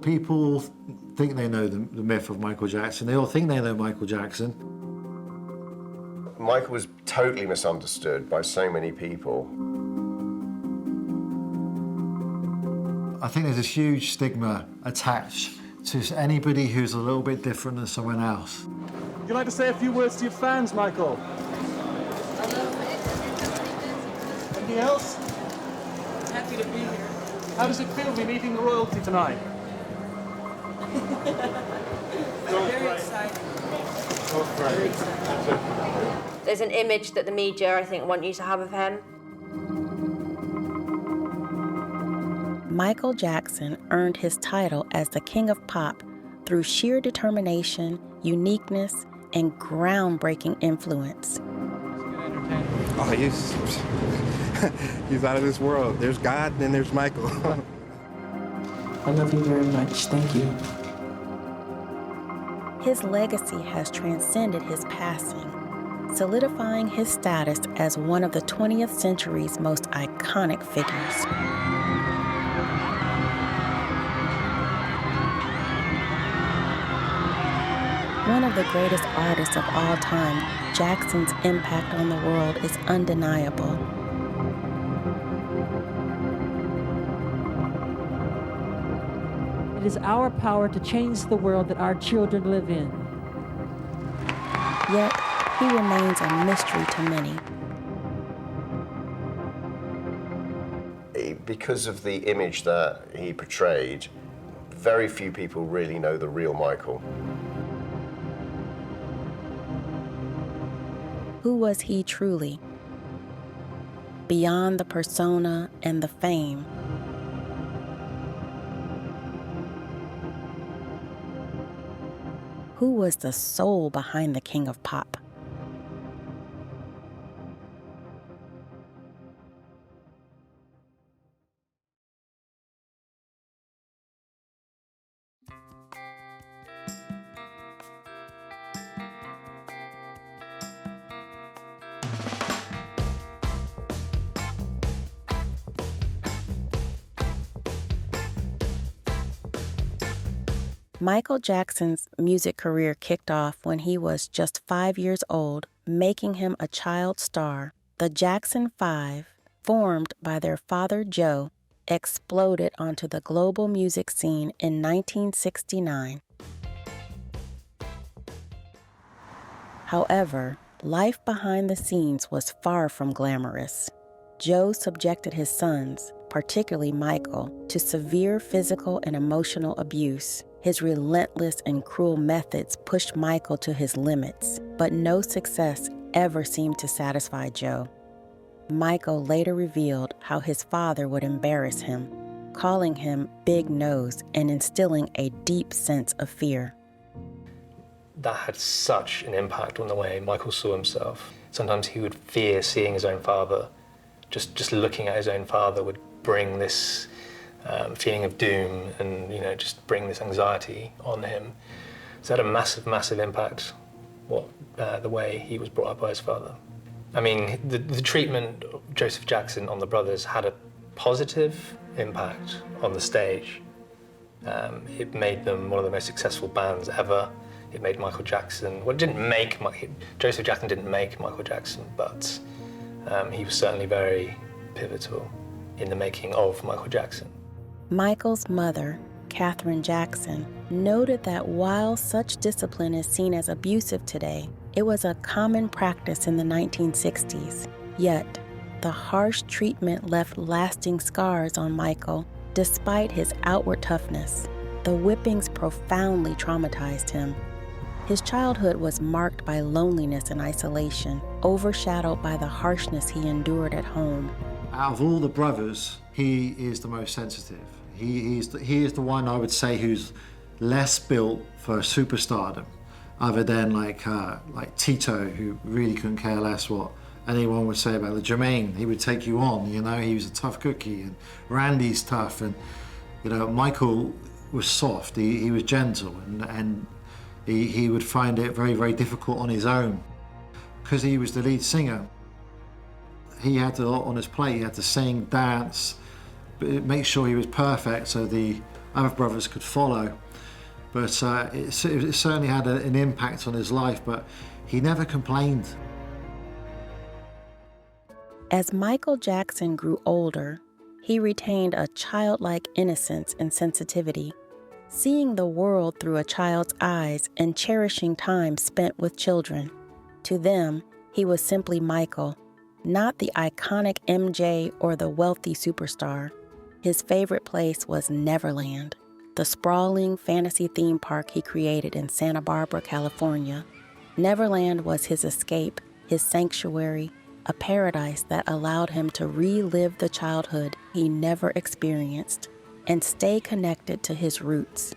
People think they know the myth of Michael Jackson. They all think they know Michael Jackson. Michael was totally misunderstood by so many people. I think there's this huge stigma attached to anybody who's a little bit different than someone else. Would you like to say a few words to your fans, Michael? Anything else? Happy to be here. How does it feel to be meeting the royalty tonight? Very excited. Very excited. There's an image that the media, I think, want you to have of him. Michael Jackson earned his title as the King of Pop through sheer determination, uniqueness, and groundbreaking influence. Oh, he's out of this world. There's God, and then there's Michael. I love you very much. Thank you. His legacy has transcended his passing, solidifying his status as one of the 20th century's most iconic figures. One of the greatest artists of all time, Jackson's impact on the world is undeniable. It is our power to change the world that our children live in. Yet, he remains a mystery to many. Because of the image that he portrayed, very few people really know the real Michael. Who was he truly? Beyond the persona and the fame, who was the soul behind the King of Pop? Michael Jackson's music career kicked off when he was just 5 years old, making him a child star. The Jackson 5, formed by their father Joe, exploded onto the global music scene in 1969. However, life behind the scenes was far from glamorous. Joe subjected his sons, particularly Michael, to severe physical and emotional abuse. His relentless and cruel methods pushed Michael to his limits, but no success ever seemed to satisfy Joe. Michael later revealed how his father would embarrass him, calling him Big Nose and instilling a deep sense of fear. That had such an impact on the way Michael saw himself. Sometimes he would fear seeing his own father. Just looking at his own father would bring this feeling of doom and, just bring this anxiety on him. So it had a massive, massive impact, the way he was brought up by his father. I mean, the treatment of Joseph Jackson on the brothers had a positive impact on the stage. It made them one of the most successful bands ever. It made Michael Jackson, Joseph Jackson didn't make Michael Jackson, but he was certainly very pivotal in the making of Michael Jackson. Michael's mother, Katherine Jackson, noted that while such discipline is seen as abusive today, it was a common practice in the 1960s. Yet, the harsh treatment left lasting scars on Michael, despite his outward toughness. The whippings profoundly traumatized him. His childhood was marked by loneliness and isolation, overshadowed by the harshness he endured at home. Out of all the brothers, he is the most sensitive. He is the one, I would say, who's less built for superstardom, other than like Tito, who really couldn't care less what anyone would say about the Jermaine. He would take you on, he was a tough cookie, and Randy's tough, and Michael was soft, he was gentle, and he would find it very, very difficult on his own. Because he was the lead singer, he had a lot on his plate. He had to sing, dance, make sure he was perfect so the other brothers could follow. But it certainly had an impact on his life, but he never complained. As Michael Jackson grew older, he retained a childlike innocence and sensitivity, seeing the world through a child's eyes and cherishing time spent with children. To them, he was simply Michael, not the iconic MJ or the wealthy superstar. His favorite place was Neverland, the sprawling fantasy theme park he created in Santa Barbara, California. Neverland was his escape, his sanctuary, a paradise that allowed him to relive the childhood he never experienced and stay connected to his roots.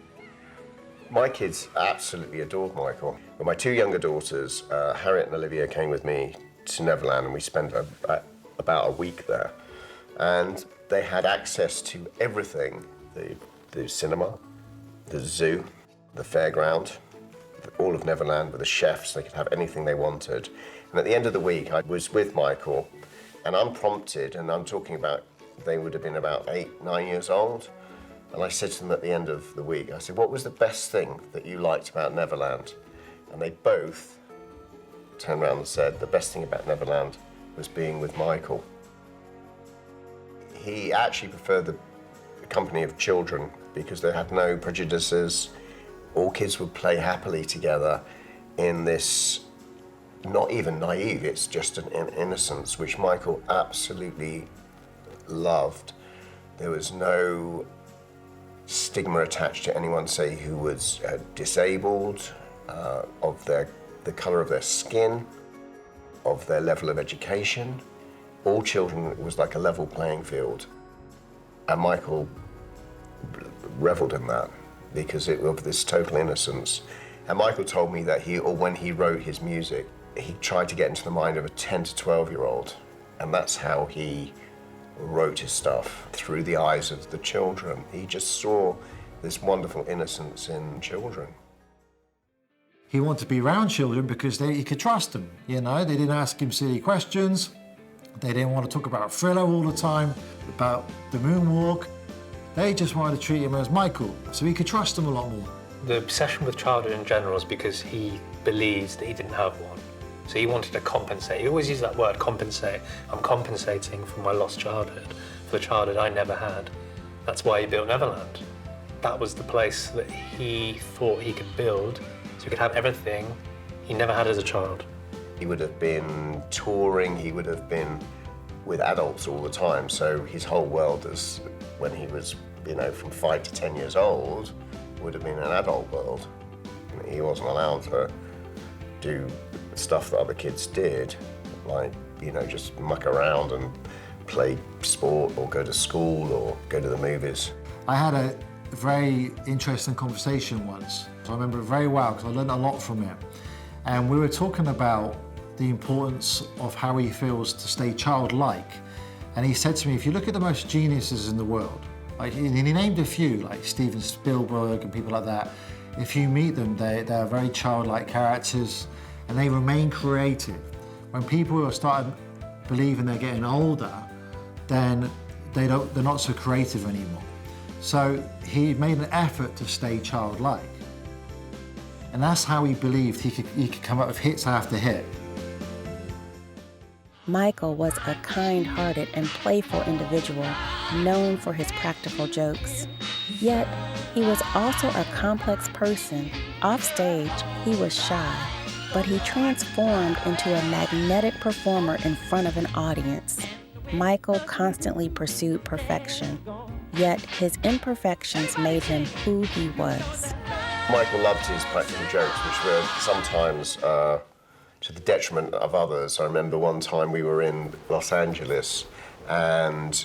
My kids absolutely adored Michael. But my two younger daughters, Harriet and Olivia, came with me to Neverland, and we spent about a week there. And they had access to everything, the cinema, the zoo, the fairground, all of Neverland with the chefs. They could have anything they wanted. And at the end of the week, I was with Michael, and unprompted, and I'm talking about, they would have been about 8, 9 years old. And I said to them at the end of the week, I said, what was the best thing that you liked about Neverland? And they both turned around and said, the best thing about Neverland was being with Michael. He actually preferred the company of children because they had no prejudices. All kids would play happily together in this, not even naive, it's just an innocence, which Michael absolutely loved. There was no stigma attached to anyone, say, who was disabled, of the colour of their skin, of their level of education. All children was like a level playing field. And Michael reveled in that because of this total innocence. And Michael told me that when he wrote his music, he tried to get into the mind of a 10 to 12-year-old. And that's how he wrote his stuff, through the eyes of the children. He just saw this wonderful innocence in children. He wanted to be around children because he could trust them, you know? They didn't ask him silly questions. They didn't want to talk about Thriller all the time, about the moonwalk. They just wanted to treat him as Michael, so he could trust them a lot more. The obsession with childhood in general is because he believes that he didn't have one. So he wanted to compensate. He always used that word, compensate. I'm compensating for my lost childhood, for the childhood I never had. That's why he built Neverland. That was the place that he thought he could build so he could have everything he never had as a child. He would have been touring, he would have been with adults all the time, so his whole world is, when he was, from 5 to 10 years old, would have been an adult world. He wasn't allowed to do stuff that other kids did, like, just muck around and play sport or go to school or go to the movies. I had a very interesting conversation once. I remember it very well because I learned a lot from it. And we were talking about the importance of how he feels to stay childlike. And he said to me, if you look at the most geniuses in the world, and he named a few, like Steven Spielberg and people like that, if you meet them, they're very childlike characters and they remain creative. When people are starting believing they're getting older, then they're not so creative anymore. So he made an effort to stay childlike. And that's how he believed he could come up with hits after hit. Michael was a kind-hearted and playful individual, known for his practical jokes. Yet, he was also a complex person. Offstage, he was shy, but he transformed into a magnetic performer in front of an audience. Michael constantly pursued perfection, yet his imperfections made him who he was. Michael loved his practical jokes, which were sometimes to the detriment of others. I remember one time we were in Los Angeles and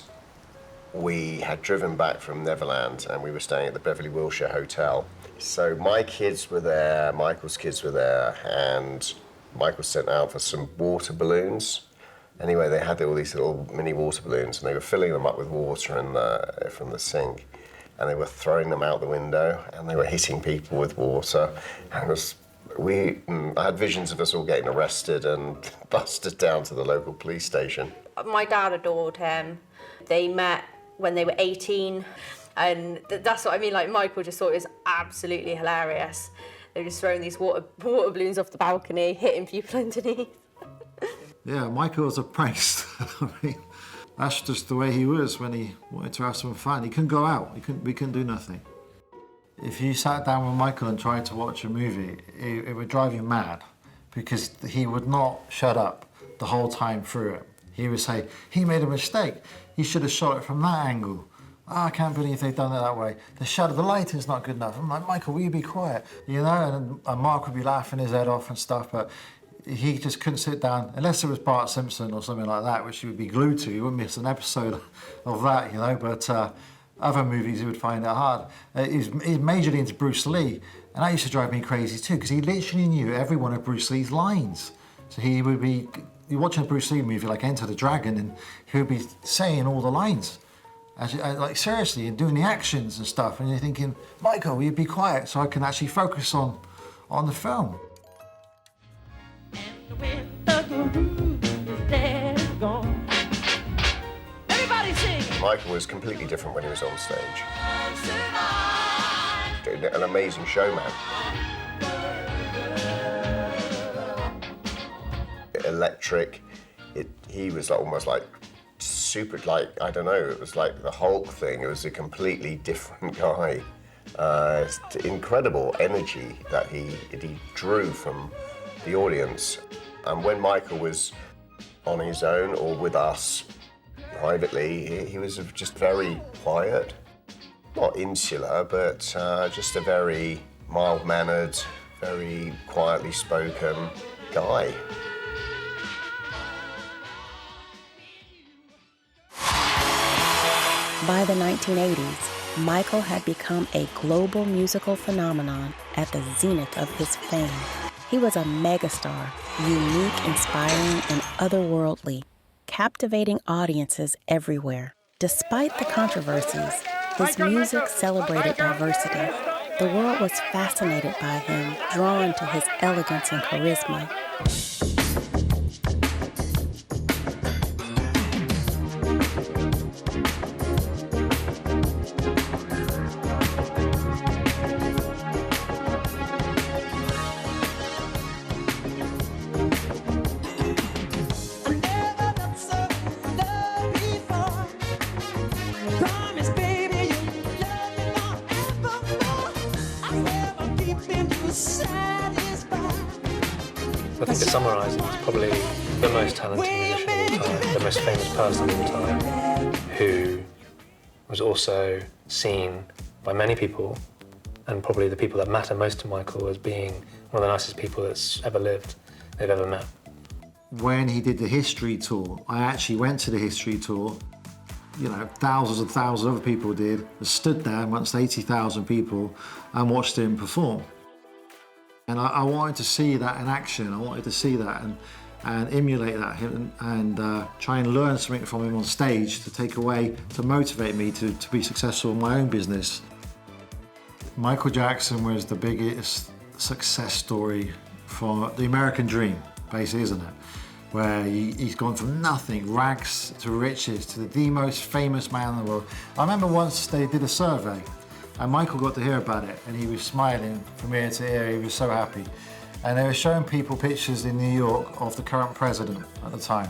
we had driven back from Neverland and we were staying at the Beverly Wilshire Hotel. So my kids were there, Michael's kids were there, and Michael sent out for some water balloons. Anyway, they had all these little mini water balloons and they were filling them up with water from the sink. And they were throwing them out the window and they were hitting people with water. And it was I had visions of us all getting arrested and busted down to the local police station. My dad adored him. They met when they were 18, and that's what I mean. Like, Michael just thought it was absolutely hilarious. They were just throwing these water balloons off the balcony, hitting people underneath. Yeah, Michael was a prankster. I mean, that's just the way he was when he wanted to have some fun. He couldn't go out. We couldn't do nothing. If you sat down with Michael and tried to watch a movie, it would drive you mad, because he would not shut up the whole time through it. He would say, he made a mistake. He should have shot it from that angle. Oh, I can't believe they've done it that way. The shadow, the lighting's not good enough. I'm like, Michael, will you be quiet? You know, and Mark would be laughing his head off and stuff, but he just couldn't sit down, unless it was Bart Simpson or something like that, which he would be glued to. He wouldn't miss an episode of that, you know, but other movies he would find it hard. He's majorly into Bruce Lee, and that used to drive me crazy too, because he literally knew every one of Bruce Lee's lines. So he would be, you're watching a Bruce Lee movie like Enter the Dragon, and he would be saying all the lines. Like, seriously, and doing the actions and stuff, and you're thinking, Michael, will you be quiet so I can actually focus on the film? Michael was completely different when he was on stage. An amazing showman. Electric. He was almost like super, like, I don't know, it was like the Hulk thing. It was a completely different guy. Incredible energy that he drew from the audience. And when Michael was on his own or with us privately, he was just very quiet. Not insular, but just a very mild-mannered, very quietly spoken guy. By the 1980s, Michael had become a global musical phenomenon at the zenith of his fame. He was a megastar, unique, inspiring, and otherworldly, captivating audiences everywhere. Despite the controversies, his music celebrated diversity. The world was fascinated by him, drawn to his elegance and charisma. I think to summarise it, he's probably the most talented musician of all time, the most famous person of all time, who was also seen by many people, and probably the people that matter most to Michael, as being one of the nicest people that's ever lived, they've ever met. When he did the history tour, I actually went to the history tour. You know, thousands and thousands of other people did. I stood there amongst 80,000 people and watched him perform. And I wanted to see that in action. I wanted to see that and emulate that and try and learn something from him on stage to take away, to motivate me to be successful in my own business. Michael Jackson was the biggest success story for the American dream, basically, isn't it? Where he's gone from nothing, rags to riches, to the most famous man in the world. I remember once they did a survey, and Michael got to hear about it, and he was smiling from ear to ear. He was so happy. And they were showing people pictures in New York of the current president at the time.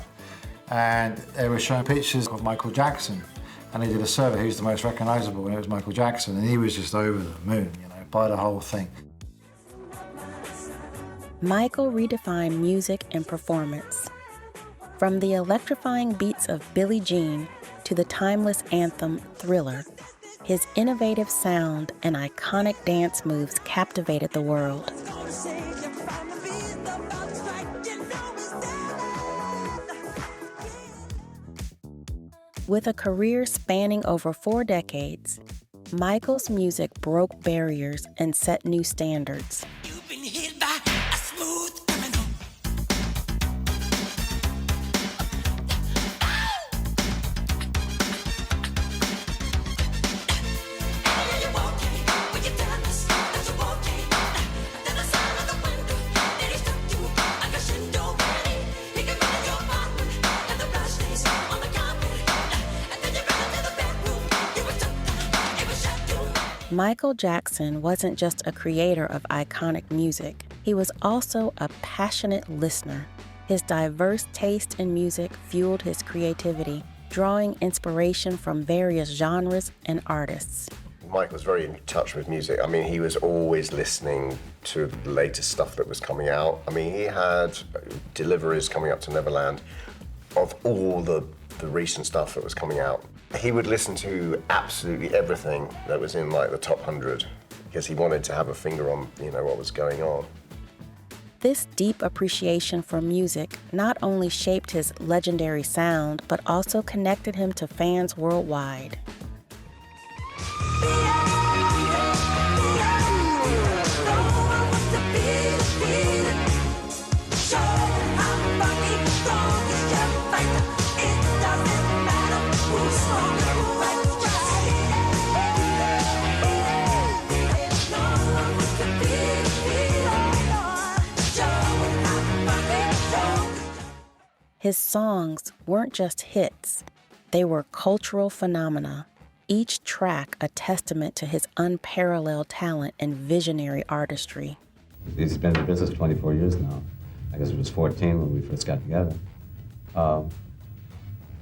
And they were showing pictures of Michael Jackson. And they did a survey, who's the most recognizable, and it was Michael Jackson. And he was just over the moon, you know, by the whole thing. Michael redefined music and performance. From the electrifying beats of Billie Jean to the timeless anthem Thriller, his innovative sound and iconic dance moves captivated the world. With a career spanning over 4 decades, Michael's music broke barriers and set new standards. You've been hit by a smooth criminal. Michael Jackson wasn't just a creator of iconic music, he was also a passionate listener. His diverse taste in music fueled his creativity, drawing inspiration from various genres and artists. Mike was very in touch with music. I mean, he was always listening to the latest stuff that was coming out. I mean, he had deliveries coming up to Neverland of all the recent stuff that was coming out. He would listen to absolutely everything that was in like the top 100 because he wanted to have a finger on, what was going on. This deep appreciation for music not only shaped his legendary sound, but also connected him to fans worldwide. His songs weren't just hits, they were cultural phenomena, each track a testament to his unparalleled talent and visionary artistry. He's been in business 24 years now. I guess it was 14 when we first got together.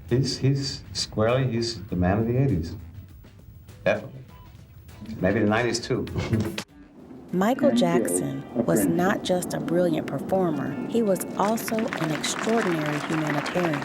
He's the man of the 80s. Definitely. Maybe the 90s too. Michael Jackson was not just a brilliant performer, he was also an extraordinary humanitarian.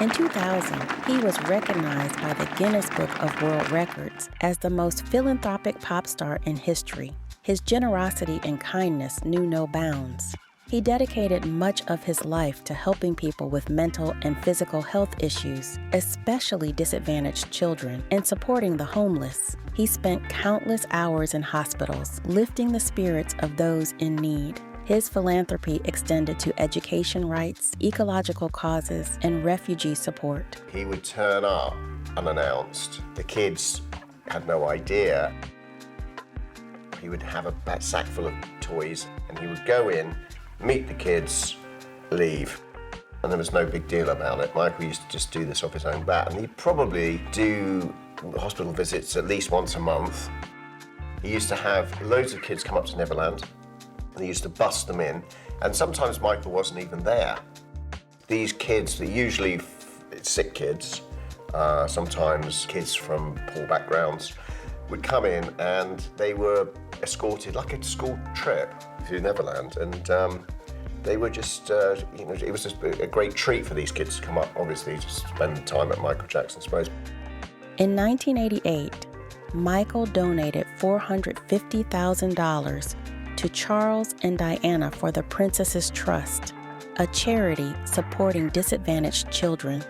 In 2000, he was recognized by the Guinness Book of World Records as the most philanthropic pop star in history. His generosity and kindness knew no bounds. He dedicated much of his life to helping people with mental and physical health issues, especially disadvantaged children, and supporting the homeless. He spent countless hours in hospitals, lifting the spirits of those in need. His philanthropy extended to education rights, ecological causes, and refugee support. He would turn up unannounced. The kids had no idea. He would have a sack full of toys, and he would go in, meet the kids, leave. And there was no big deal about it. Michael used to just do this off his own bat, and he'd probably do hospital visits at least once a month. He used to have loads of kids come up to Neverland, and he used to bust them in, and sometimes Michael wasn't even there. These kids, they're usually sick kids, sometimes kids from poor backgrounds, would come in and they were escorted like a school trip to Neverland, and they were just, it was just a great treat for these kids to come up, obviously, to spend time at Michael Jackson's place. In 1988, Michael donated $450,000 to Charles and Diana for the Princesses Trust, a charity supporting disadvantaged children.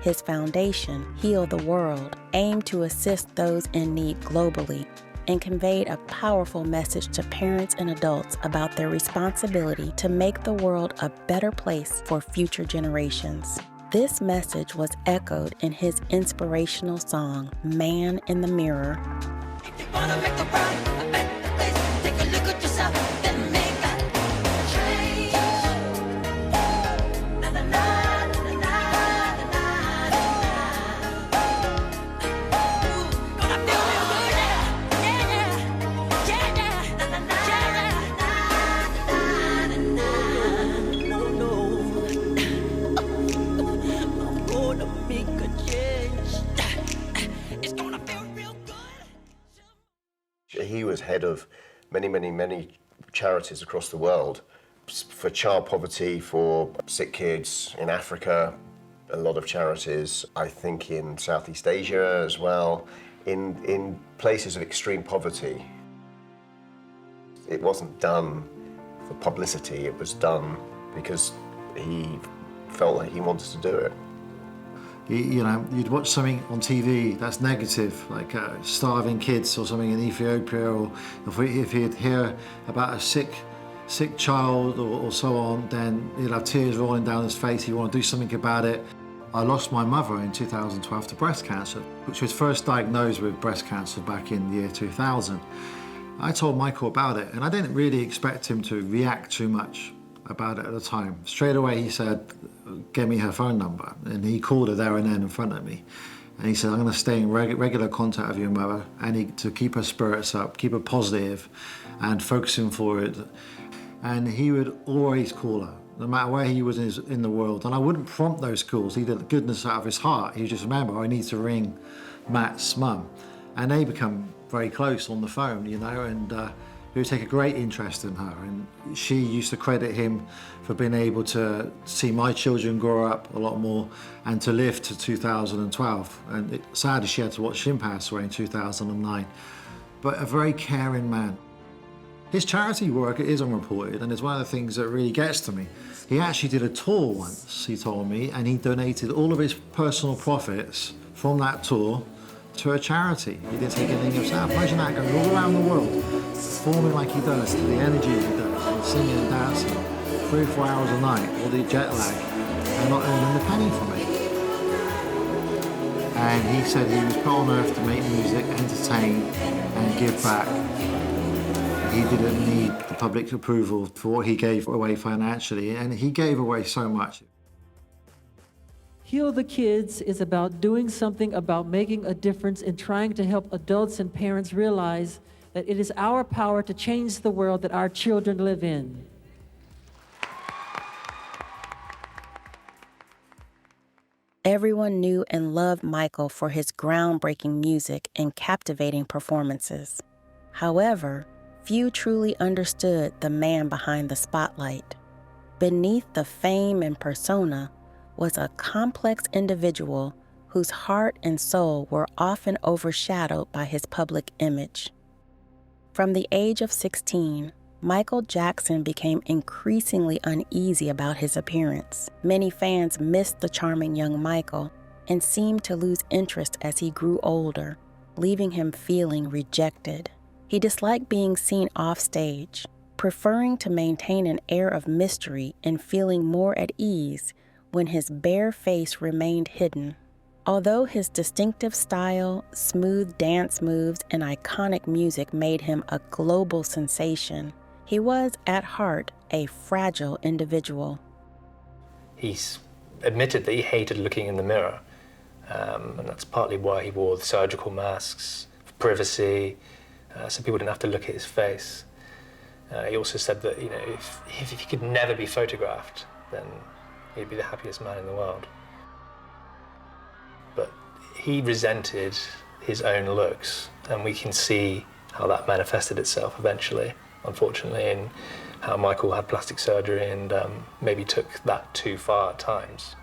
His foundation, Heal the World, aimed to assist those in need globally and conveyed a powerful message to parents and adults about their responsibility to make the world a better place for future generations. This message was echoed in his inspirational song, Man in the Mirror. If you wanna make the world a better place, take a look at yourself, then make that change. Na na na na na na na. Ooh, gonna feel real good, yeah, yeah, yeah. Na na na na na na. No, no. I'm gonna make a change. It's gonna feel real good. He was head of many charities across the world for child poverty, for sick kids in Africa, a lot of charities, I think in Southeast Asia as well, in places of extreme poverty. It wasn't done for publicity, it was done because he felt like he wanted to do it. You'd watch something on TV that's negative, like starving kids or something in Ethiopia, or if you'd hear about a sick child or so on, then you'd have tears rolling down his face. You want to do something about it. I lost my mother in 2012 to breast cancer, which was first diagnosed with breast cancer back in the year 2000. I told Michael about it, and I didn't really expect him to react too much about it at the time. Straight away he said, "Get me her phone number," and he called her there and then in front of me. And he said, I'm going to stay in regular contact with your mother and to keep her spirits up, keep her positive and focusing forward. And he would always call her, no matter where he was in the world. And I wouldn't prompt those calls. He did the goodness out of his heart. He would just remember, I need to ring Matt's mum. And they become very close on the phone, you know, and he would take a great interest in her. And she used to credit him for being able to see my children grow up a lot more and to live to 2012. And sadly, she had to watch him pass away in 2009. But a very caring man. His charity work is unreported, and it's one of the things that really gets to me. He actually did a tour once, he told me, and he donated all of his personal profits from that tour to a charity. He didn't take anything himself. Imagine that, going all around the world, performing like he does, the energy he does, and singing and dancing, 3 or 4 hours a night, all the jet lag, and not earning a penny from it. And he said he was put on earth to make music, entertain, and give back. He didn't need the public approval for what he gave away financially, and he gave away so much. Heal the Kids is about doing something about making a difference and trying to help adults and parents realize that it is our power to change the world that our children live in. Everyone knew and loved Michael for his groundbreaking music and captivating performances. However, few truly understood the man behind the spotlight. Beneath the fame and persona was a complex individual whose heart and soul were often overshadowed by his public image. From the age of 16, Michael Jackson became increasingly uneasy about his appearance. Many fans missed the charming young Michael and seemed to lose interest as he grew older, leaving him feeling rejected. He disliked being seen off stage, preferring to maintain an air of mystery and feeling more at ease when his bare face remained hidden. Although his distinctive style, smooth dance moves, and iconic music made him a global sensation, he was, at heart, a fragile individual. He's admitted that he hated looking in the mirror, and that's partly why he wore the surgical masks for privacy, so people didn't have to look at his face. He also said that, you know, if he could never be photographed, then he'd be the happiest man in the world. But he resented his own looks, and we can see how that manifested itself eventually, unfortunately, in how Michael had plastic surgery and maybe took that too far at times.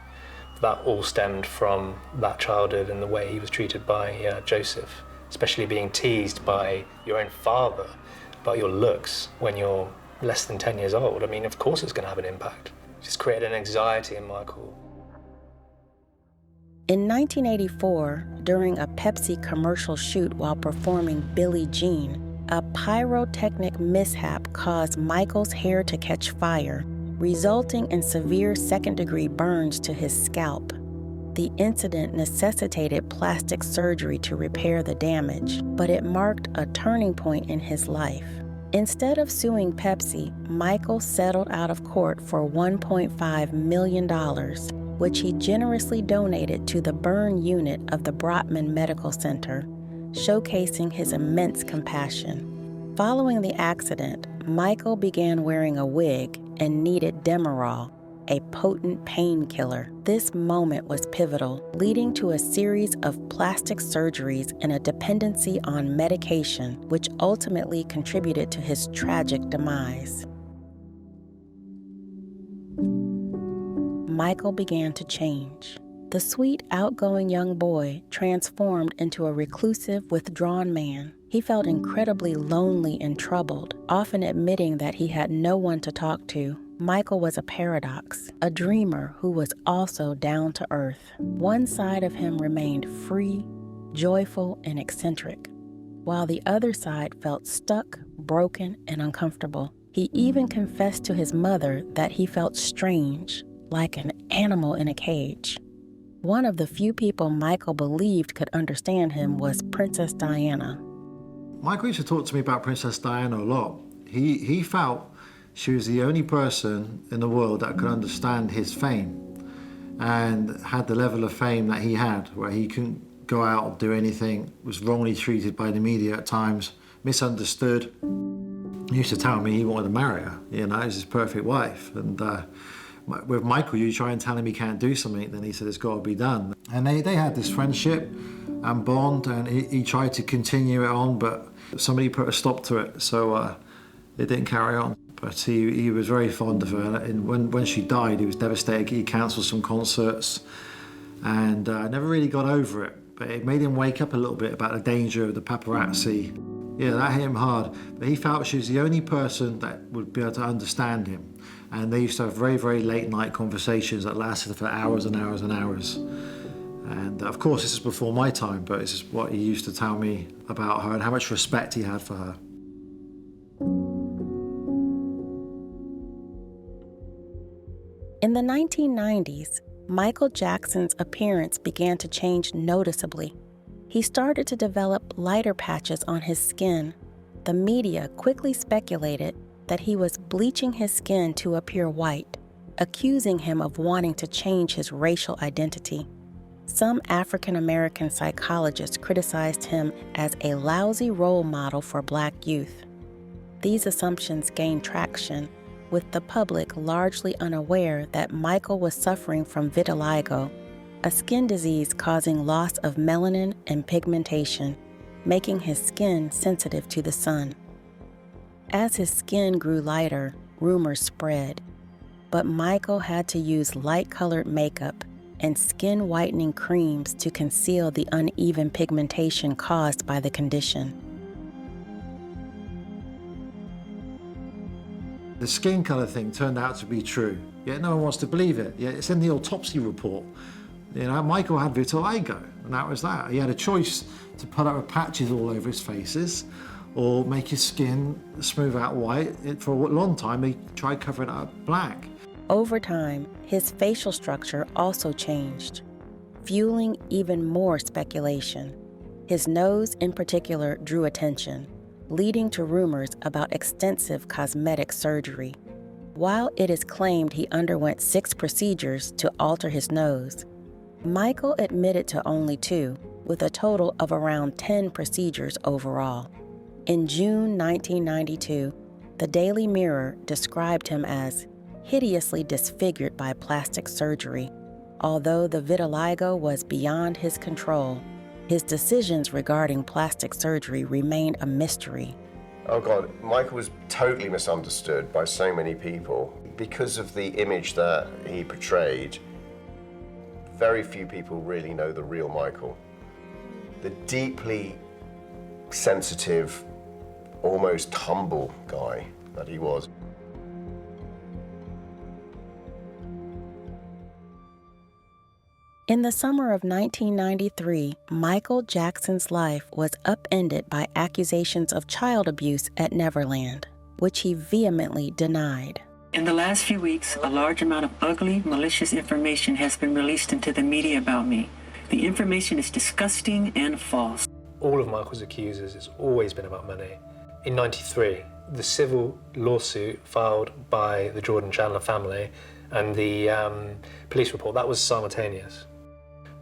That all stemmed from that childhood and the way he was treated by Joseph, especially being teased by your own father about your looks when you're less than 10 years old. I mean, of course it's going to have an impact. It just created an anxiety in Michael. In 1984, during a Pepsi commercial shoot while performing Billie Jean, a pyrotechnic mishap caused Michael's hair to catch fire, resulting in severe second-degree burns to his scalp. The incident necessitated plastic surgery to repair the damage, but it marked a turning point in his life. Instead of suing Pepsi, Michael settled out of court for $1.5 million, which he generously donated to the burn unit of the Brotman Medical Center, showcasing his immense compassion. Following the accident, Michael began wearing a wig and needed Demerol, a potent painkiller. This moment was pivotal, leading to a series of plastic surgeries and a dependency on medication, which ultimately contributed to his tragic demise. Michael began to change. The sweet, outgoing young boy transformed into a reclusive, withdrawn man. He felt incredibly lonely and troubled, often admitting that he had no one to talk to. Michael was a paradox, a dreamer who was also down to earth. One side of him remained free, joyful, and eccentric, while the other side felt stuck, broken, and uncomfortable. He even confessed to his mother that he felt strange, like an animal in a cage. One of the few people Michael believed could understand him was Princess Diana. Michael used to talk to me about Princess Diana a lot. He felt she was the only person in the world that could understand his fame and had the level of fame that he had, where he couldn't go out or do anything, was wrongly treated by the media at times, misunderstood. He used to tell me he wanted to marry her, you know, as his perfect wife. And with Michael, you try and tell him he can't do something, then he said it's got to be done. And they had this friendship and bond, and he tried to continue it on, but somebody put a stop to it, so it didn't carry on. But he was very fond of her, and when she died, he was devastated. He cancelled some concerts, and never really got over it. But it made him wake up a little bit about the danger of the paparazzi. Yeah, that hit him hard. But he felt she was the only person that would be able to understand him. And they used to have very, very late night conversations that lasted for hours and hours and hours. And of course, this is before my time, but this is what he used to tell me about her and how much respect he had for her. In the 1990s, Michael Jackson's appearance began to change noticeably. He started to develop lighter patches on his skin. The media quickly speculated that he was bleaching his skin to appear white, accusing him of wanting to change his racial identity. Some African-American psychologists criticized him as a lousy role model for Black youth. These assumptions gained traction, with the public largely unaware that Michael was suffering from vitiligo, a skin disease causing loss of melanin and pigmentation, making his skin sensitive to the sun. As his skin grew lighter, rumors spread, but Michael had to use light-colored makeup and skin-whitening creams to conceal the uneven pigmentation caused by the condition. The skin colour thing turned out to be true, yet no one wants to believe it. Yet it's in the autopsy report. You know, Michael had vitiligo, and that was that. He had a choice to put up with patches all over his faces or make his skin smooth out white. For a long time, he tried covering it up black. Over time, his facial structure also changed, fueling even more speculation. His nose, in particular, drew attention, leading to rumors about extensive cosmetic surgery. While it is claimed he underwent 6 procedures to alter his nose, Michael admitted to only 2, with a total of around 10 procedures overall. In June 1992, the Daily Mirror described him as hideously disfigured by plastic surgery. Although the vitiligo was beyond his control, his decisions regarding plastic surgery remained a mystery. Oh God, Michael was totally misunderstood by so many people. Because of the image that he portrayed, very few people really know the real Michael. The deeply sensitive, almost humble guy that he was. In the summer of 1993, Michael Jackson's life was upended by accusations of child abuse at Neverland, which he vehemently denied. In the last few weeks, a large amount of ugly, malicious information has been released into the media about me. The information is disgusting and false. All of Michael's accusers, it's always been about money. In '93, the civil lawsuit filed by the Jordan Chandler family and the police report, that was simultaneous.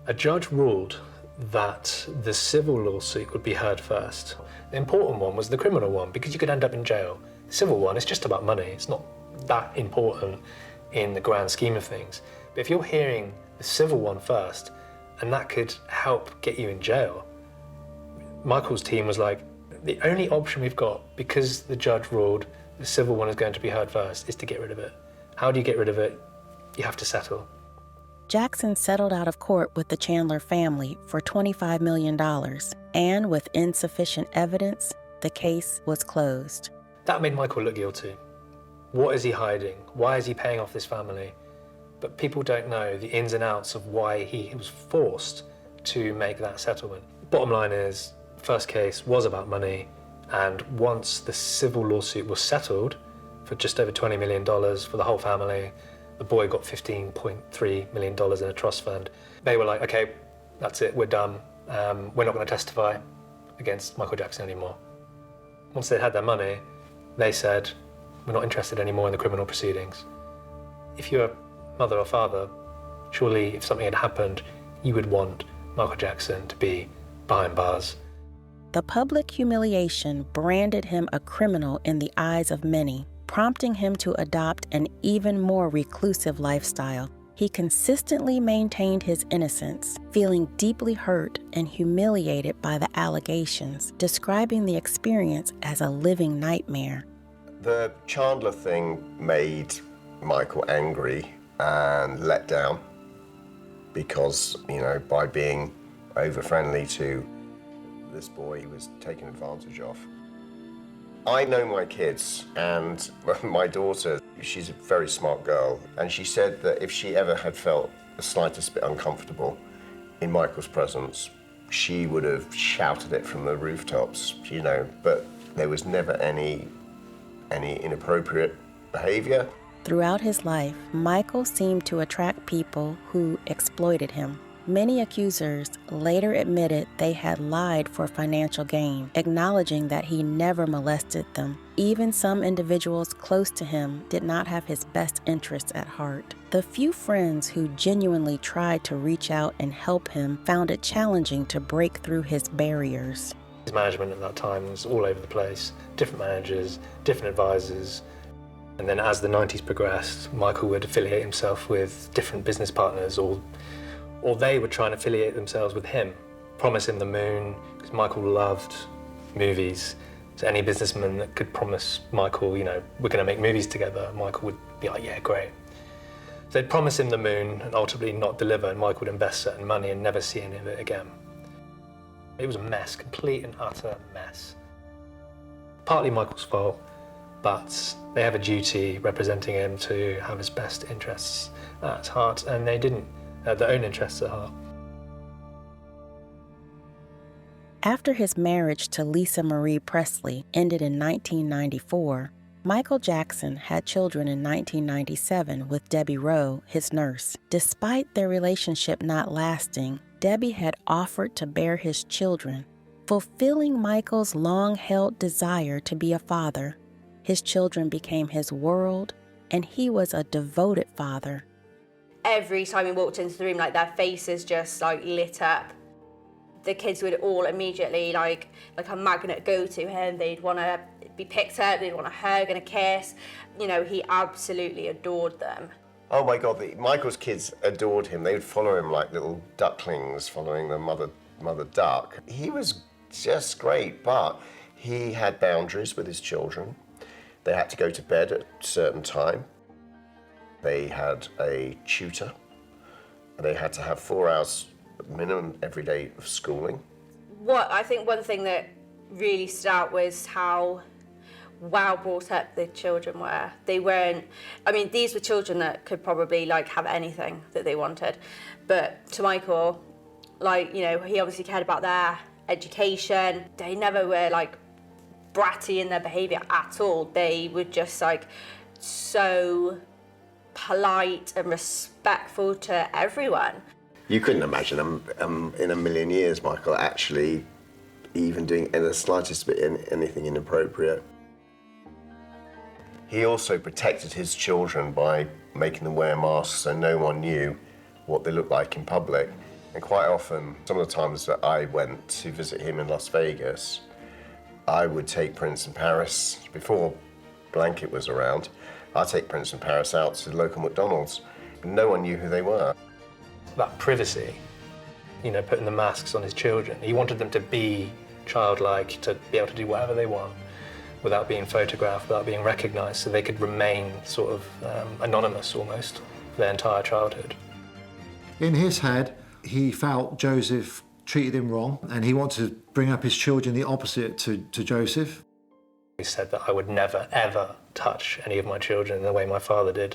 A judge ruled that the civil lawsuit would be heard first. The important one was the criminal one, because you could end up in jail. The civil one is just about money. It's not that important in the grand scheme of things. But if you're hearing the civil one first, and that could help get you in jail, Michael's team was like, the only option we've got, because the judge ruled the civil one is going to be heard first, is to get rid of it. How do you get rid of it? You have to settle. Jackson settled out of court with the Chandler family for $25 million, and with insufficient evidence, the case was closed. That made Michael look guilty. What is he hiding? Why is he paying off this family? But people don't know the ins and outs of why he was forced to make that settlement. Bottom line is, first case was about money, and once the civil lawsuit was settled for just over $20 million for the whole family, the boy got $15.3 million in a trust fund. They were like, okay, that's it, we're done. We're not going to testify against Michael Jackson anymore. Once they had their money, they said, we're not interested anymore in the criminal proceedings. If you're a mother or father, surely if something had happened, you would want Michael Jackson to be behind bars. The public humiliation branded him a criminal in the eyes of many, prompting him to adopt an even more reclusive lifestyle. He consistently maintained his innocence, feeling deeply hurt and humiliated by the allegations, describing the experience as a living nightmare. The Chandler thing made Michael angry and let down because, by being over-friendly to this boy, he was taken advantage of. I know my kids, and my daughter, she's a very smart girl, and she said that if she ever had felt the slightest bit uncomfortable in Michael's presence, she would have shouted it from the rooftops, but there was never any inappropriate behavior. Throughout his life, Michael seemed to attract people who exploited him. Many accusers later admitted they had lied for financial gain, acknowledging that he never molested them. Even some individuals close to him did not have his best interests at heart. The few friends who genuinely tried to reach out and help him found it challenging to break through his barriers. His management at that time was all over the place, different managers, different advisors. And then as the 90s progressed, Michael would affiliate himself with different business partners, or they would try and affiliate themselves with him, promise him the moon, because Michael loved movies. So any businessman that could promise Michael, we're going to make movies together, Michael would be like, yeah, great. So they'd promise him the moon and ultimately not deliver, and Michael would invest certain money and never see any of it again. It was a mess, complete and utter mess. Partly Michael's fault, but they have a duty representing him to have his best interests at heart, and they didn't. Their own interests at heart. After his marriage to Lisa Marie Presley ended in 1994, Michael Jackson had children in 1997 with Debbie Rowe, his nurse. Despite their relationship not lasting, Debbie had offered to bear his children, fulfilling Michael's long-held desire to be a father. His children became his world, and he was a devoted father. Every time we walked into the room, their faces just lit up. The kids would all immediately like a magnet go to him. They'd want to be picked up, they'd want a hug and a kiss. He absolutely adored them. Oh my God, Michael's kids adored him. They would follow him like little ducklings following the mother duck. He was just great, but he had boundaries with his children. They had to go to bed at a certain time. They had a tutor. They had to have 4 hours minimum every day of schooling. I think one thing that really stood out was how well brought up the children were. They weren't, these were children that could probably have anything that they wanted. But to Michael, he obviously cared about their education. They never were bratty in their behaviour at all. They were just so polite and respectful to everyone. You couldn't imagine him in a million years, Michael, actually even doing in the slightest bit anything inappropriate. He also protected his children by making them wear masks so no one knew what they looked like in public. And quite often, some of the times that I went to visit him in Las Vegas, I would take Prince and Paris, before Blanket was around, I'd take Prince and Paris out to the local McDonald's. No one knew who they were. That privacy, putting the masks on his children. He wanted them to be childlike, to be able to do whatever they want without being photographed, without being recognised, so they could remain sort of anonymous almost for their entire childhood. In his head, he felt Joseph treated him wrong, and he wanted to bring up his children the opposite to Joseph. He said that I would never, ever touch any of my children in the way my father did.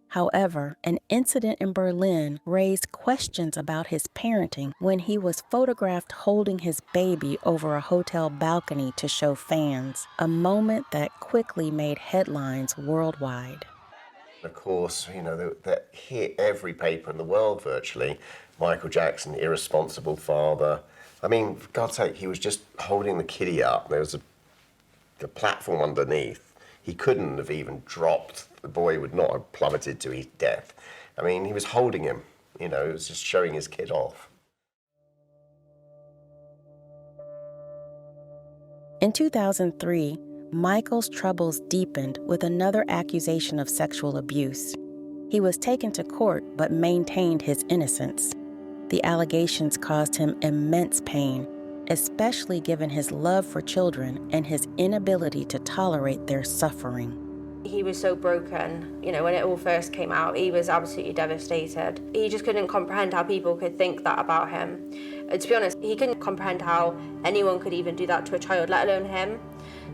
However, an incident in Berlin raised questions about his parenting when he was photographed holding his baby over a hotel balcony to show fans, a moment that quickly made headlines worldwide. Of course, that hit every paper in the world virtually. Michael Jackson, irresponsible father. For God's sake, he was just holding the kiddie up. There was the platform underneath. He couldn't have even dropped. The boy would not have plummeted to his death. He was holding him. It was just showing his kid off. In 2003, Michael's troubles deepened with another accusation of sexual abuse. He was taken to court but maintained his innocence. The allegations caused him immense pain, especially given his love for children and his inability to tolerate their suffering. He was so broken. You know, when it all first came out, he was absolutely devastated. He just couldn't comprehend how people could think that about him. And to be honest, he couldn't comprehend how anyone could even do that to a child, let alone him.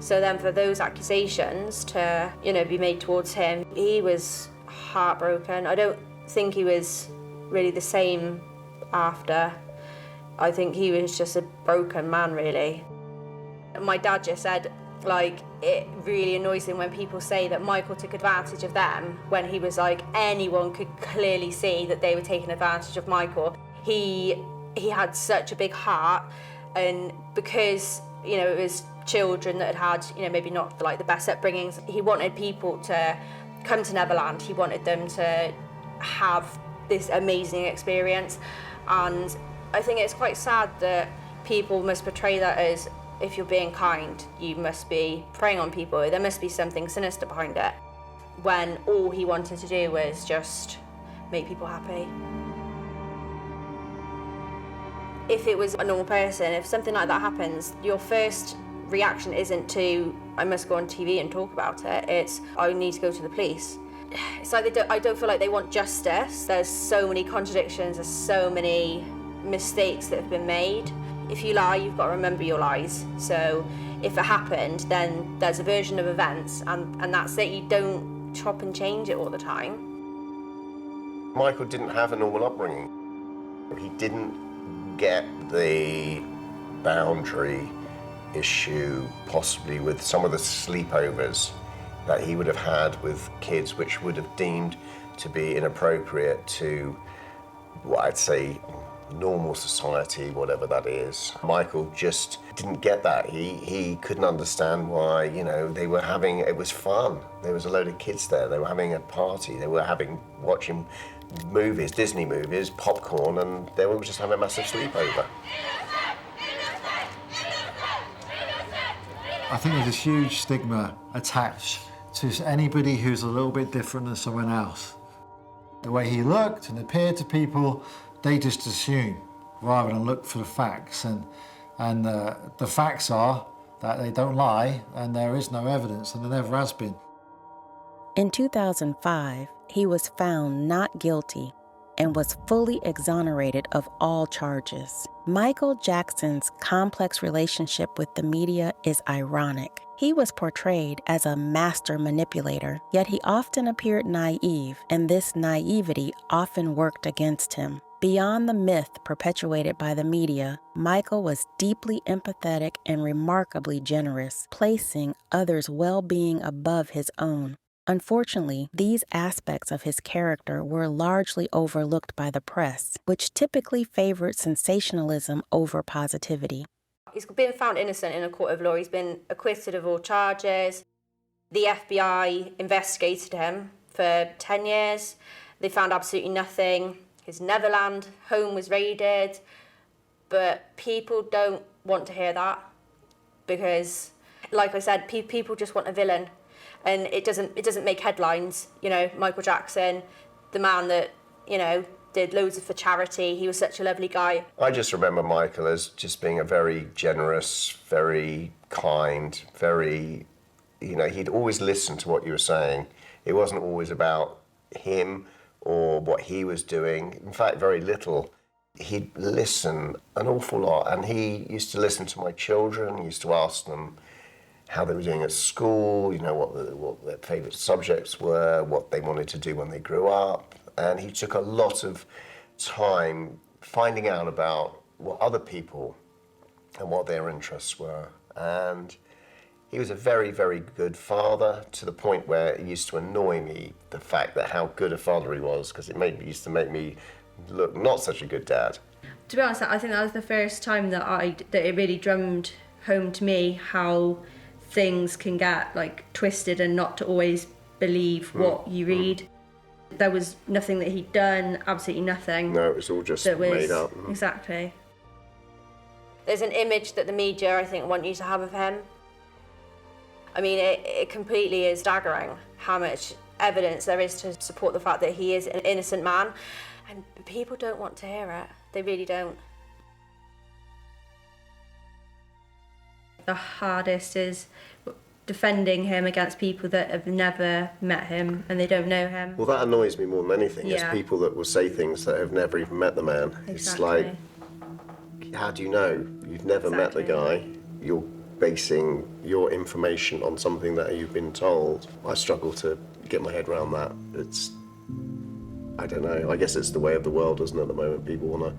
So then for those accusations to, you know, be made towards him, he was heartbroken. I don't think he was really the same after. I think he was just a broken man, really. My dad just said, like, it really annoys him when people say that Michael took advantage of them, when he was like, anyone could clearly see that they were taking advantage of Michael. He had such a big heart, and because, you know, it was children that had, you know, maybe not like the best upbringings, he wanted people to come to Neverland. He wanted them to have this amazing experience, and I think it's quite sad that people must portray that as, if you're being kind, you must be preying on people. There must be something sinister behind it, when all he wanted to do was just make people happy. If it was a normal person, if something like that happens, your first reaction isn't to, I must go on TV and talk about it. It's, I need to go to the police. It's like I don't feel like they want justice. There's so many contradictions, there's so many mistakes that have been made. If you lie, you've got to remember your lies. So if it happened, then there's a version of events, and that's it. You don't chop and change it all the time. Michael didn't have a normal upbringing. He didn't get the boundary issue, possibly with some of the sleepovers that he would have had with kids, which would have deemed to be inappropriate to what I'd say normal society, whatever that is. Michael just didn't get that. He couldn't understand why, you know, they were having, it was fun. There was a load of kids there. They were having a party. They were watching movies, Disney movies, popcorn, and they were just having a massive sleepover. I think there's this huge stigma attached to anybody who's a little bit different than someone else. The way he looked and appeared to people, they just assume rather than look for the facts. And the facts are that they don't lie, and there is no evidence, and there never has been. In 2005, he was found not guilty and was fully exonerated of all charges. Michael Jackson's complex relationship with the media is ironic. He was portrayed as a master manipulator, yet he often appeared naive, and this naivety often worked against him. Beyond the myth perpetuated by the media, Michael was deeply empathetic and remarkably generous, placing others' well-being above his own. Unfortunately, these aspects of his character were largely overlooked by the press, which typically favored sensationalism over positivity. He's been found innocent in a court of law. He's been acquitted of all charges. The FBI investigated him for 10 years. They found absolutely nothing. His Neverland home was raided. But people don't want to hear that because, like I said, people just want a villain. And it doesn't make headlines. You know, Michael Jackson, the man that, you know, did loads for charity. He was such a lovely guy. I just remember Michael as just being a very generous, very kind, very, you know, he'd always listen to what you were saying. It wasn't always about him or what he was doing. In fact, very little. He'd listen an awful lot, and he used to listen to my children. He used to ask them how they were doing at school, you know, what their favourite subjects were, what they wanted to do when they grew up. And he took a lot of time finding out about what other people and what their interests were. And he was a very, very good father, to the point where it used to annoy me, the fact that how good a father he was, because it used to make me look not such a good dad. To be honest, I think that was the first time that it really drummed home to me how things can get like twisted and not to always believe what you read. There was nothing that he'd done, absolutely nothing. No, it was all just made up. Exactly. There's an image that the media, I think, want you to have of him. I mean, it completely is staggering how much evidence there is to support the fact that he is an innocent man, and people don't want to hear it. They really don't. The hardest is defending him against people that have never met him and they don't know him. Well, that annoys me more than anything. Yeah. It's people that will say things that have never even met the man. Exactly. It's like, how do you know? You've never met the guy. You're basing your information on something that you've been told. I struggle to get my head around that. It's, I don't know, I guess it's the way of the world, isn't it, at the moment? People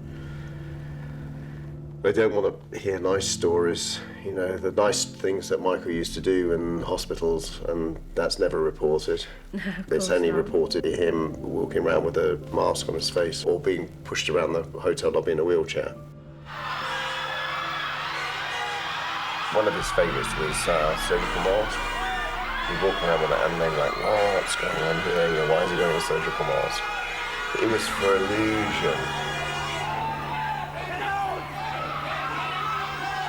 they don't want to hear nice stories, you know, the nice things that Michael used to do in hospitals, and that's never reported. It's only reported him walking around with a mask on his face or being pushed around the hotel lobby in a wheelchair. One of his favourites was surgical mask. He'd walk around with it and they'd be like, oh, what's going on here? You know, why is he wearing a surgical mask? It was for illusion.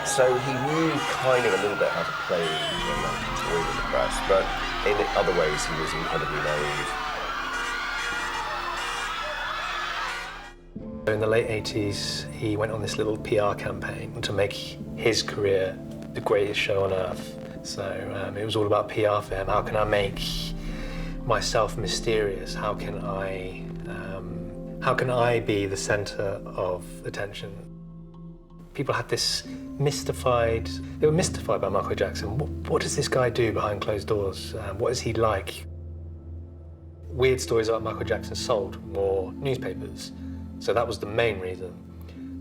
So he knew kind of a little bit how to play that toy with the press, but in other ways he was incredibly naive. In the late 80s, he went on this little PR campaign to make his career the greatest show on earth. So it was all about PR for him. How can I make myself mysterious? How can I be the center of attention? People had this they were mystified by Michael Jackson. What does this guy do behind closed doors? What is he like? Weird stories about Michael Jackson sold more newspapers. So that was the main reason.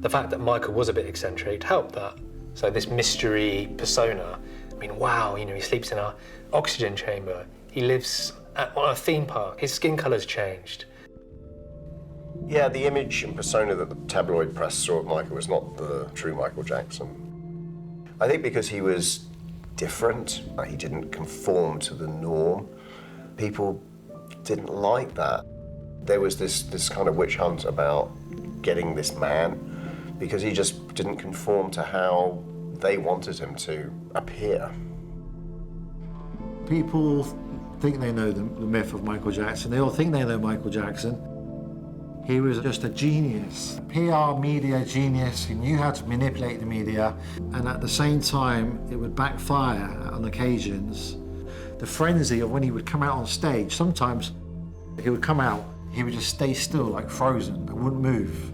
The fact that Michael was a bit eccentric helped that. So this mystery persona, I mean, wow, you know, he sleeps in an oxygen chamber. He lives on a theme park. His skin color's changed. Yeah, the image and persona that the tabloid press saw of Michael was not the true Michael Jackson. I think because he was different, he didn't conform to the norm. People didn't like that. There was this kind of witch hunt about getting this man because he just didn't conform to how they wanted him to appear. People think they know the myth of Michael Jackson. They all think they know Michael Jackson. He was just a genius, PR media genius. He knew how to manipulate the media, and at the same time, it would backfire on occasions. The frenzy of when he would come out on stage, sometimes he would come out, he would just stay still, like frozen, and wouldn't move.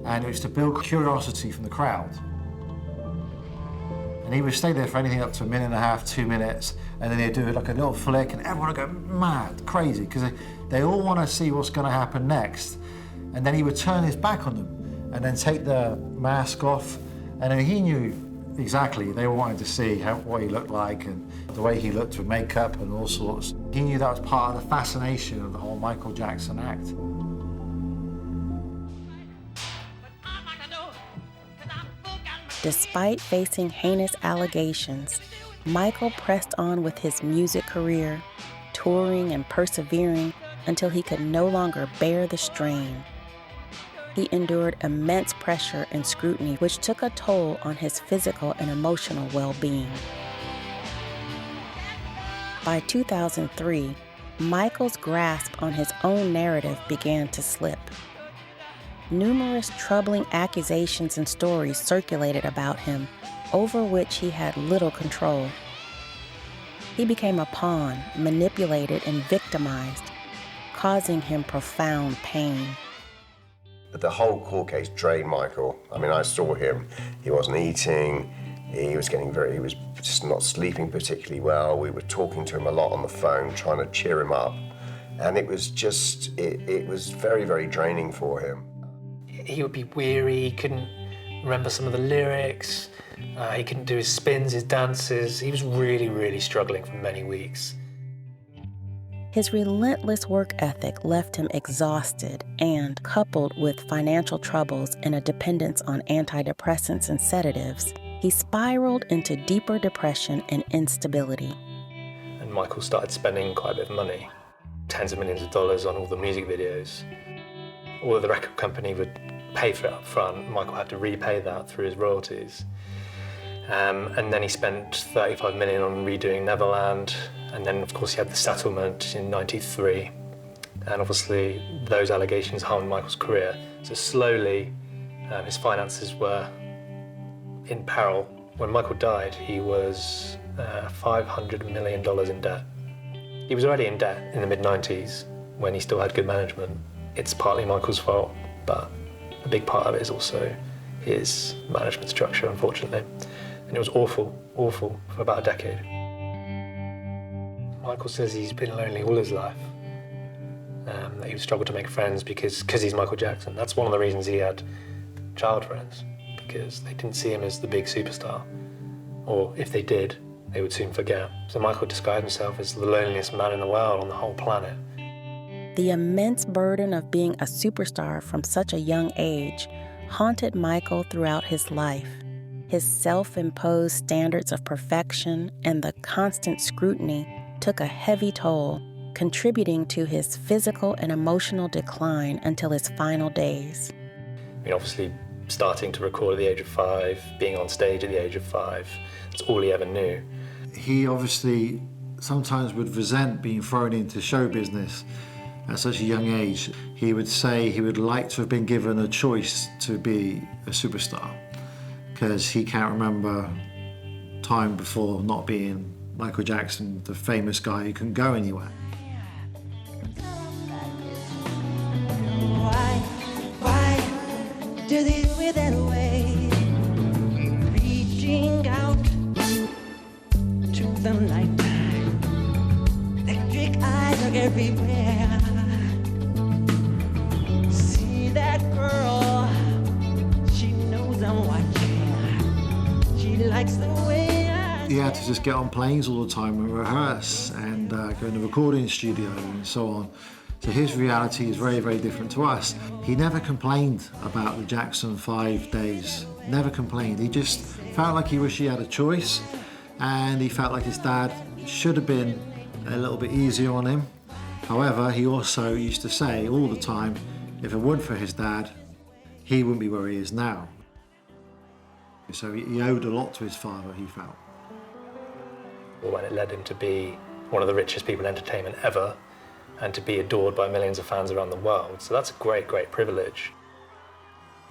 And it was to build curiosity from the crowd. And he would stay there for anything up to a minute and a half, 2 minutes, and then he'd do like a little flick, and everyone would go mad, crazy, because they all want to see what's going to happen next. And then he would turn his back on them, and then take the mask off, and then he knew exactly they all wanted to see what he looked like and the way he looked with makeup and all sorts. He knew that was part of the fascination of the whole Michael Jackson act. Despite facing heinous allegations, Michael pressed on with his music career, touring and persevering until he could no longer bear the strain. He endured immense pressure and scrutiny, which took a toll on his physical and emotional well-being. By 2003, Michael's grasp on his own narrative began to slip. Numerous troubling accusations and stories circulated about him, over which he had little control. He became a pawn, manipulated and victimized, causing him profound pain. The whole court case drained Michael. I mean, I saw him. He wasn't eating. He was just not sleeping particularly well. We were talking to him a lot on the phone, trying to cheer him up. And it was just, it was very, very draining for him. He would be weary, he couldn't remember some of the lyrics, he couldn't do his spins, his dances. He was really, really struggling for many weeks. His relentless work ethic left him exhausted and, coupled with financial troubles and a dependence on antidepressants and sedatives, he spiraled into deeper depression and instability. And Michael started spending quite a bit of money, tens of millions of dollars on all the music videos. Although the record company would pay for it up front, Michael had to repay that through his royalties. And then he spent 35 million on redoing Neverland. And then, of course, he had the settlement in '93. And obviously, those allegations harmed Michael's career. So slowly, his finances were in peril. When Michael died, he was $500 million in debt. He was already in debt in the mid-90s when he still had good management. It's partly Michael's fault, but a big part of it is also his management structure, unfortunately. And it was awful, awful for about a decade. Michael says he's been lonely all his life. That he would struggle to make friends because he's Michael Jackson. That's one of the reasons he had child friends, because they didn't see him as the big superstar. Or if they did, they would soon forget. So Michael described himself as the loneliest man in the world on the whole planet. The immense burden of being a superstar from such a young age haunted Michael throughout his life. His self-imposed standards of perfection and the constant scrutiny took a heavy toll, contributing to his physical and emotional decline until his final days. I mean, obviously, starting to record at the age of 5, being on stage at the age of 5, that's all he ever knew. He obviously sometimes would resent being thrown into show business at such a young age. He would say he would like to have been given a choice to be a superstar, because he can't remember time before not being Michael Jackson, the famous guy who couldn't go anywhere. Why do they do it that way? Reaching out to the night. Electric eyes are everywhere. See that girl, she knows I'm watching. She likes the way He had to just get on planes all the time and rehearse and go in the recording studio and so on. So his reality is very, very different to us. He never complained about the Jackson 5 days, never complained. He just felt like he wished he had a choice, and he felt like his dad should have been a little bit easier on him. However, he also used to say all the time, if it weren't for his dad, he wouldn't be where he is now. So he owed a lot to his father, he felt. When it led him to be one of the richest people in entertainment ever, and to be adored by millions of fans around the world. So that's a great, great privilege.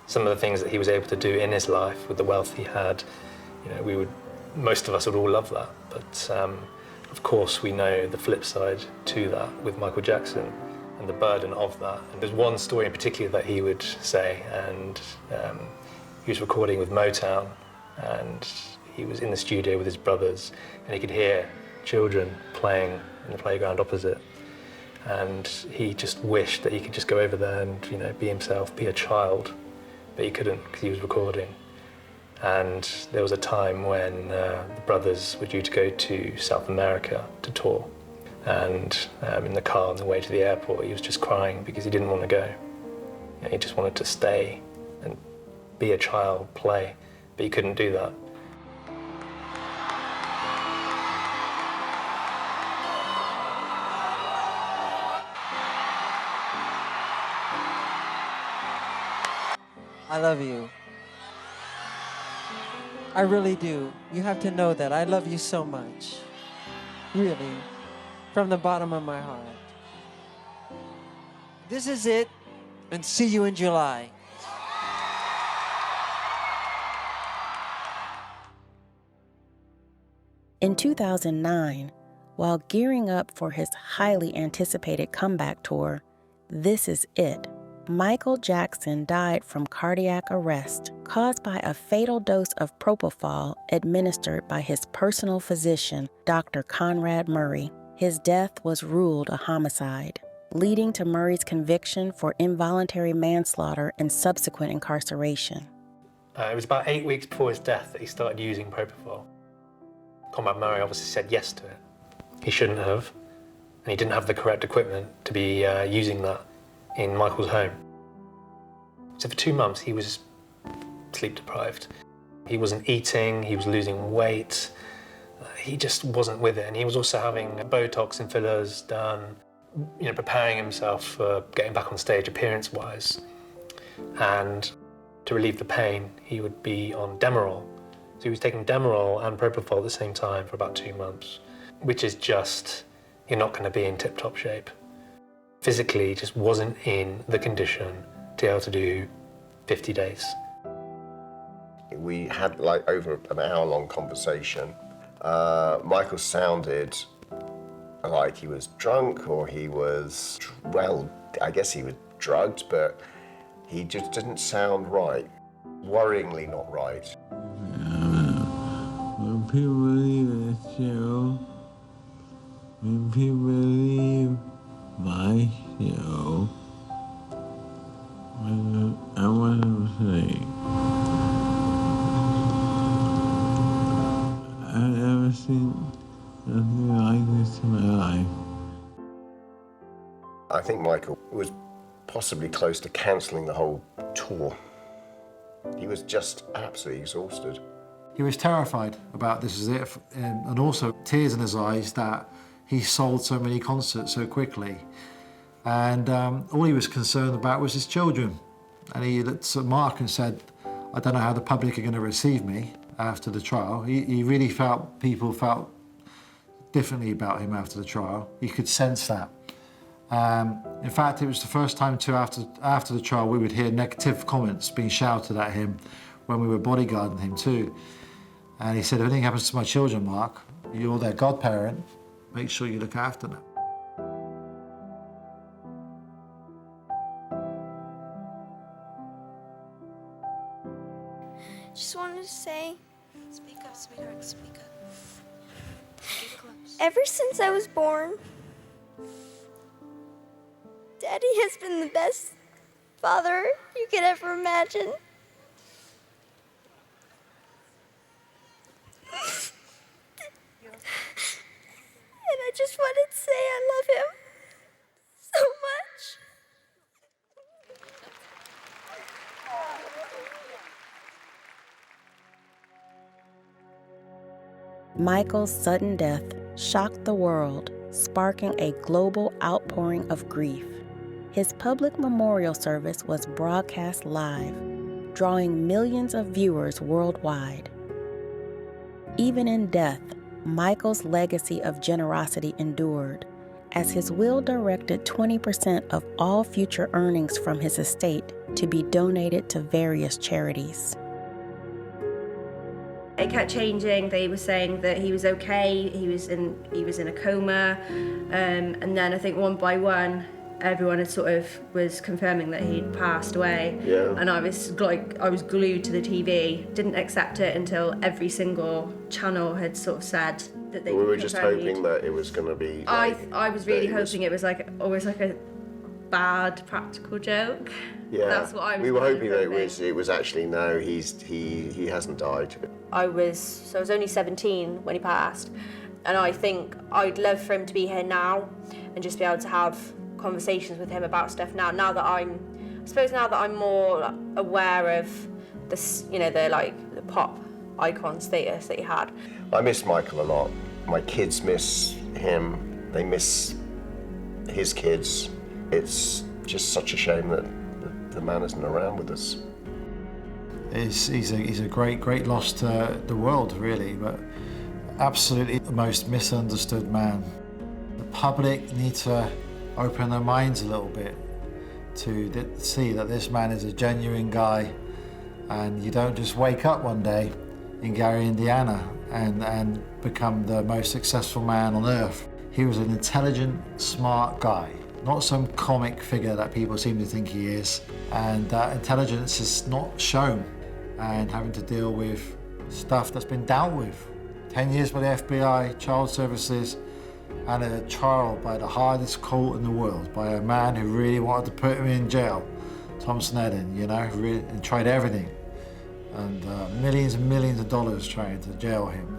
Some of the things that he was able to do in his life with the wealth he had, you know, most of us would all love that. But of course, we know the flip side to that with Michael Jackson and the burden of that. And there's one story in particular that he would say, and he was recording with Motown, and he was in the studio with his brothers, and he could hear children playing in the playground opposite. And he just wished that he could just go over there and, be himself, be a child, but he couldn't because he was recording. And there was a time when the brothers were due to go to South America to tour. And in the car on the way to the airport, he was just crying because he didn't want to go. He just wanted to stay and be a child, play, but he couldn't do that. I love you. I really do. You have to know that. I love you so much. Really. From the bottom of my heart. This is it, and see you in July. In 2009, while gearing up for his highly anticipated comeback tour, This Is It, Michael Jackson died from cardiac arrest caused by a fatal dose of propofol administered by his personal physician, Dr. Conrad Murray. His death was ruled a homicide, leading to Murray's conviction for involuntary manslaughter and subsequent incarceration. It was about 8 weeks before his death that he started using propofol. Conrad Murray obviously said yes to it. He shouldn't have, and he didn't have the correct equipment to be using that in Michael's home. So for 2 months, he was sleep deprived. He wasn't eating, he was losing weight. He just wasn't with it. And he was also having Botox and fillers done, preparing himself for getting back on stage appearance-wise. And to relieve the pain, he would be on Demerol. So he was taking Demerol and propofol at the same time for about 2 months, which is just, you're not going to be in tip-top shape. Physically, he just wasn't in the condition to be able to do 50 days. We had like over an hour-long conversation. Michael sounded like he was drunk, or he was, well, I guess he was drugged, but he just didn't sound right. Worryingly not right. When people leave the show, when people leave my show, I want to say, I've never seen nothing like this in my life. I think Michael was possibly close to cancelling the whole tour. He was just absolutely exhausted. He was terrified about this is it, and also tears in his eyes that he sold so many concerts so quickly. And all he was concerned about was his children. And he looked at Mark and said, I don't know how the public are going to receive me after the trial. He really felt people felt differently about him after the trial. You could sense that. In fact, it was the first time too after the trial we would hear negative comments being shouted at him when we were bodyguarding him too. And he said, if anything happens to my children, Mark, you're their godparent, make sure you look after them. Just wanted to say, speak up, sweetheart, speak up. Get close. Ever since I was born, Daddy has been the best father you could ever imagine. And I just wanted to say I love him so much. Michael's sudden death shocked the world, sparking a global outpouring of grief. His public memorial service was broadcast live, drawing millions of viewers worldwide. Even in death, Michael's legacy of generosity endured, as his will directed 20% of all future earnings from his estate to be donated to various charities. It kept changing. They were saying that he was okay, he was in a coma, and then I think one by one, everyone was confirming that he'd passed away. Yeah. And I was glued to the TV. Didn't accept it until every single channel had sort of said that they. We were just hoping that it was going to be. I was really hoping it was always like a bad practical joke. Yeah. That's what I was. We were hoping that hoping. it was actually no. He hasn't died. I was only 17 when he passed, and I think I'd love for him to be here now and just be able to have conversations with him about stuff now that I'm more aware of this, the pop icon status that he had. I miss Michael a lot. My kids miss him. They miss his kids. It's just such a shame that the man isn't around with us. He's a great loss to the world, really, but absolutely the most misunderstood man. The public need to open their minds a little bit to see that this man is a genuine guy, and you don't just wake up one day in Gary, Indiana and become the most successful man on earth. He was an intelligent, smart guy, not some comic figure that people seem to think he is, and that intelligence is not shown, and having to deal with stuff that's been dealt with. 10 years by the FBI, child services, and a trial by the hardest court in the world, by a man who really wanted to put him in jail, Tom Sneddon, and tried everything. And millions and millions of dollars trying to jail him.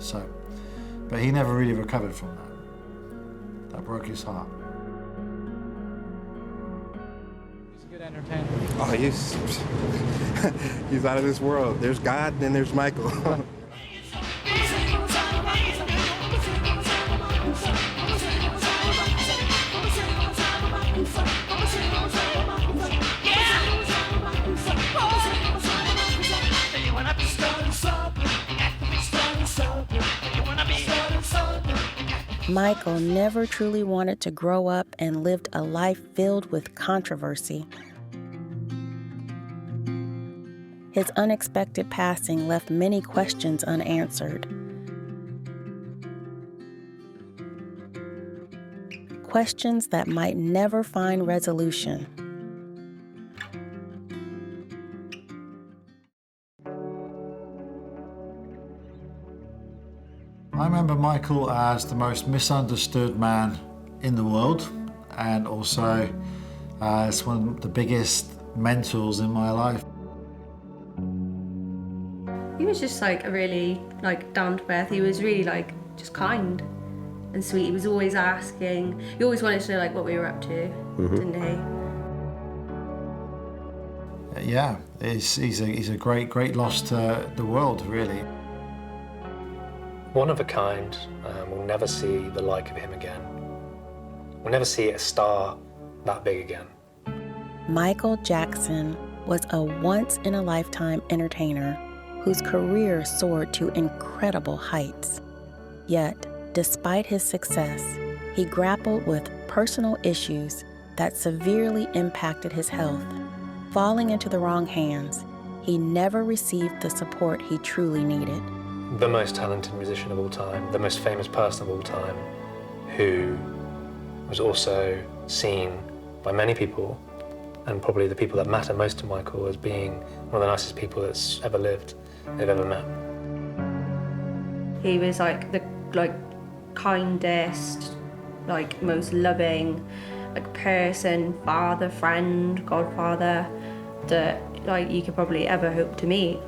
But he never really recovered from that. That broke his heart. He's a good entertainer. Oh, he's out of this world. There's God, and then there's Michael. Michael never truly wanted to grow up and lived a life filled with controversy. His unexpected passing left many questions unanswered. Questions that might never find resolution. I remember Michael as the most misunderstood man in the world, and also as one of the biggest mentors in my life. He was just like a really down to earth. He was really just kind and sweet. He was always asking. He always wanted to know what we were up to, didn't he? Yeah, he's a great loss to the world, really. One of a kind. We'll never see the like of him again. We'll never see a star that big again. Michael Jackson was a once-in-a-lifetime entertainer whose career soared to incredible heights. Yet, despite his success, he grappled with personal issues that severely impacted his health. Falling into the wrong hands, he never received the support he truly needed. The most talented musician of all time, the most famous person of all time, who was also seen by many people, and probably the people that matter most to Michael, as being one of the nicest people that's ever lived, they've ever met. He was the kindest, most loving person, father, friend, godfather that you could probably ever hope to meet.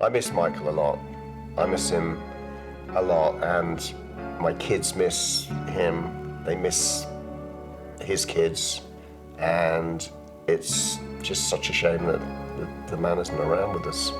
I miss Michael a lot. I miss him a lot, and my kids miss him. They miss his kids, and it's just such a shame that the man isn't around with us.